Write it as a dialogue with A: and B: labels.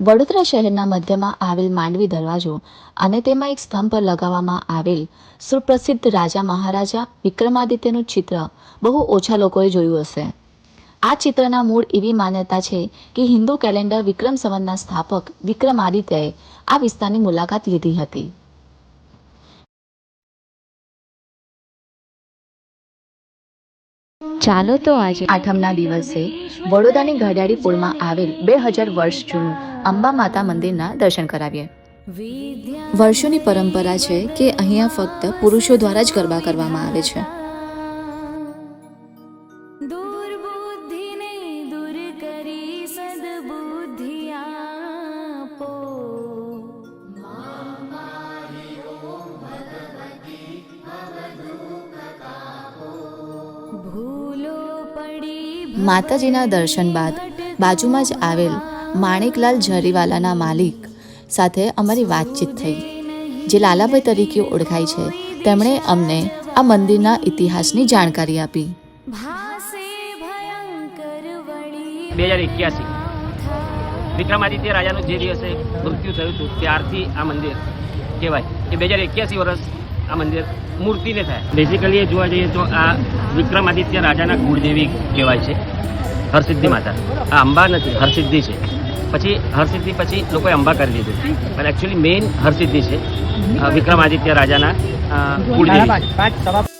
A: વડોદરા શહેરના મધ્યમાં આવેલ માંડવી દરવાજો અને તેમાં એક સ્તંભ પર લગાવવામાં આવેલ સુપ્રસિદ્ધ રાજા મહારાજા વિક્રમાદિત્યનું ચિત્ર બહુ ઓછા લોકોએ જોયું હશે. આ ચિત્રના મૂળ એવી માન્યતા છે કે હિન્દુ કેલેન્ડર વિક્રમ સંવતના સ્થાપક વિક્રમાદિત્યએ આ વિસ્તારની મુલાકાત લીધી હતી. ચાલો તો આજે આઠમના દિવસે વડોદરાની ઘડિયાળી પુલમાં આવેલ 2000 વર્ષ જૂનું અંબા માતા મંદિરના દર્શન કરાવીએ. વર્ષોની પરંપરા છે કે અહીંયા ફક્ત પુરુષો દ્વારા જ ગરબા કરવામાં આવે છે. માતાજીના દર્શન બાદ બાજુમાં જ આવેલ માણેકલાલ ઝરીવાલાના માલિક સાથે અમારી વાતચીત થઈ, જે લાલાભાઈ તરીકે ઓળખાય છે. તેમણે અમને આ મંદિરના ઇતિહાસની જાણકારી આપી.
B: 2081 વિક્રમાદિત્ય રાજાનું જે દિવસે મૃત્યુ થયું હતું ત્યારથી આ મંદિર કહેવાય કે 2081 વર્ષ આ મંદિર મૂર્તિને થાય. બેઝિકલી એ જોવા જઈએ તો આ વિક્રમાદિત્ય રાજાના કુળદેવી કહેવાય છે, હરસિદ્ધિ માતા. આ અંબા નથી, હરસિદ્ધિ છે. પછી હરસિદ્ધિ પછી લોકોએ અંબા કરી દીધું, પણ એકચ્યુઅલી મેઇન હરસિદ્ધિ છે વિક્રમાદિત્ય રાજાના કુળદેવી.